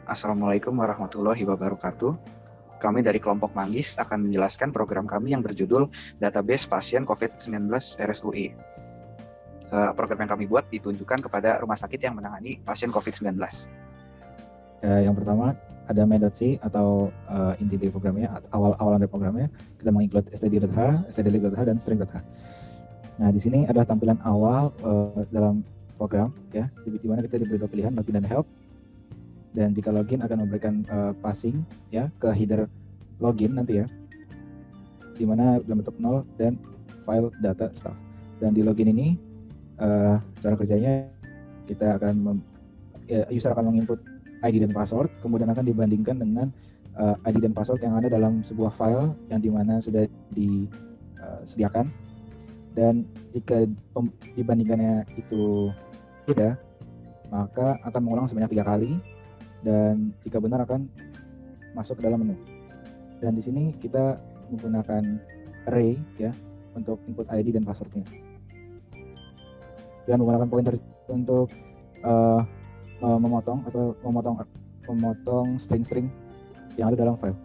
Assalamualaikum warahmatullahi wabarakatuh. Kami dari kelompok Manggis akan menjelaskan program kami yang berjudul Database Pasien COVID-19 RSUI. Program yang kami buat ditunjukkan kepada rumah sakit yang menangani pasien COVID-19. Yang pertama ada main.c atau inti dari programnya, awal dari programnya. Kita menginclude std.h, stdlib.h, dan string.h. Nah, di sini adalah tampilan awal dalam program, ya, di mana kita diberi dua pilihan, login dan help. Dan jika login akan memberikan passing, ya, ke header login nanti, ya, di mana dalam bentuk 0 dan file data staff. Dan di login ini cara kerjanya kita akan user akan menginput ID dan password, kemudian akan dibandingkan dengan ID dan password yang ada dalam sebuah file yang dimana sudah disediakan. Dan jika dibandingkannya itu beda, maka akan mengulang sebanyak 3 kali, dan jika benar akan masuk ke dalam menu. Dan di sini kita menggunakan array, ya, untuk input ID dan passwordnya, dan menggunakan pointer untuk memotong string-string yang ada dalam file.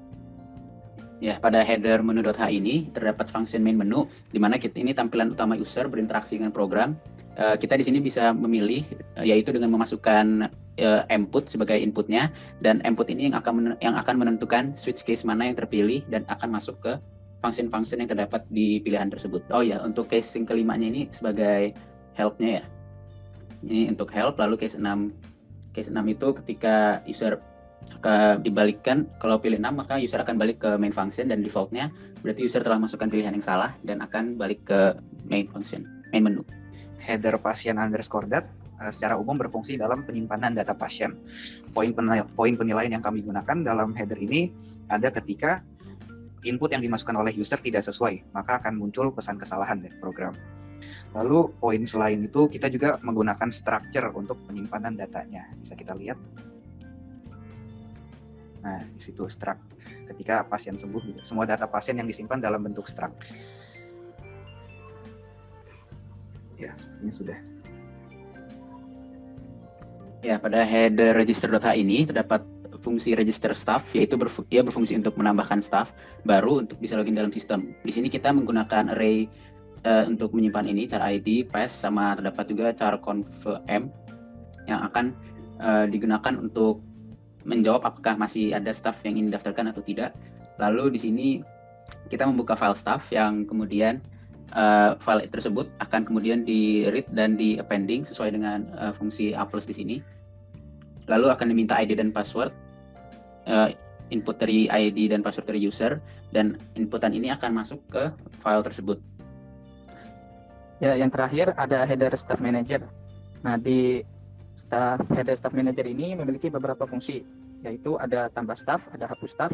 Ya, pada header menu.h ini terdapat function main menu, di mana ini tampilan utama user berinteraksi dengan program. Kita di sini bisa memilih, yaitu dengan memasukkan input sebagai inputnya, dan input ini yang akan menentukan switch case mana yang terpilih dan akan masuk ke function-function yang terdapat di pilihan tersebut. Oh ya, untuk case yang kelimanya ini sebagai help-nya, ya. Ini untuk help. Lalu case 6 itu ketika user dibalikkan, kalau pilih 6 maka user akan balik ke main function, dan defaultnya berarti user telah masukkan pilihan yang salah dan akan balik ke main function, main menu. Header pasien_dat secara umum berfungsi dalam penyimpanan data pasien. Poin penilaian yang kami gunakan dalam header ini ada ketika input yang dimasukkan oleh user tidak sesuai, maka akan muncul pesan kesalahan dari program. Lalu poin selain itu kita juga menggunakan structure untuk penyimpanan datanya. Bisa kita lihat. Nah, di situ struct. Ketika pasien sembuh, semua data pasien yang disimpan dalam bentuk struct. Ya, sepertinya sudah. Ya, pada header register.h ini terdapat fungsi register staff, yaitu dia berfungsi untuk menambahkan staff baru untuk bisa login dalam sistem. Di sini kita menggunakan array untuk menyimpan ini, char ID, pass, sama terdapat juga char conv_m yang akan digunakan untuk menjawab apakah masih ada staff yang ingin didaftarkan atau tidak. Lalu di sini kita membuka file staff yang kemudian file tersebut akan kemudian di read dan di appending sesuai dengan fungsi a+ di sini. Lalu akan diminta ID dan password, input dari ID dan password dari user, dan inputan ini akan masuk ke file tersebut. Ya, yang terakhir ada header staff manager. Nah, di header staff manager ini memiliki beberapa fungsi, yaitu ada tambah staff, ada hapus staff,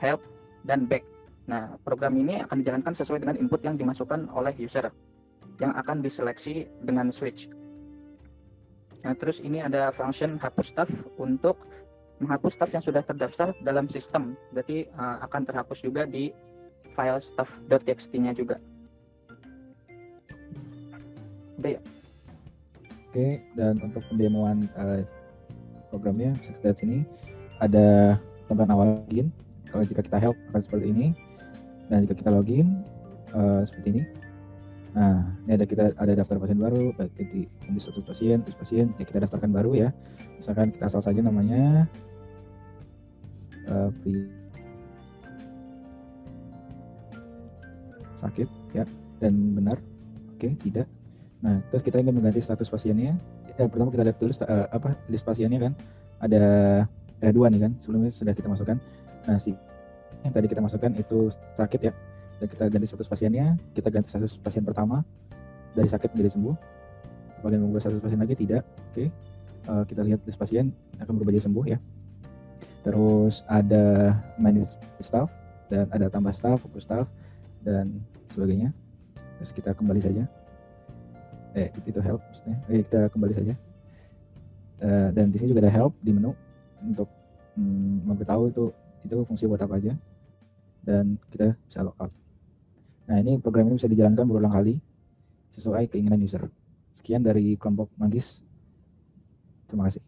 help, dan back. Nah, program ini akan dijalankan sesuai dengan input yang dimasukkan oleh user, yang akan diseleksi dengan switch. Nah, terus ini ada function hapus staff untuk menghapus staff yang sudah terdaftar dalam sistem. Berarti akan terhapus juga di file staff.txt-nya juga. Udah ya? Oke, dan untuk pendemoan programnya bisa kita lihat sini. Ada tampilan awal login. Kalau jika kita help akan seperti ini, dan jika kita login seperti ini. Nah, ini ada daftar pasien baru, baik ganti status pasien, ya kita daftarkan baru, ya. Misalkan kita asal saja namanya sakit, ya, dan benar. Oke, tidak. Nah, terus kita ingin mengganti status pasiennya. Pertama kita lihat dulu list pasiennya, kan. Ada 2 nih, kan. Sebelumnya sudah kita masukkan. Nah, yang tadi kita masukkan itu sakit, ya. Dan kita ganti status pasiennya. Kita ganti status pasien pertama dari sakit menjadi sembuh. Apakah mengubah status pasien lagi? Tidak. Oke. Kita lihat list pasien akan berubah jadi sembuh, ya. Terus ada manage staff, dan ada tambah staff, fokus staff, dan sebagainya. Terus kita kembali saja. Itu help maksudnya. Kita kembali saja. Dan di sini juga ada help di menu untuk memberitahu itu fungsi buat apa aja. Dan kita bisa logout. Nah, ini program ini bisa dijalankan berulang kali sesuai keinginan user. Sekian dari kelompok Manggis. Terima kasih.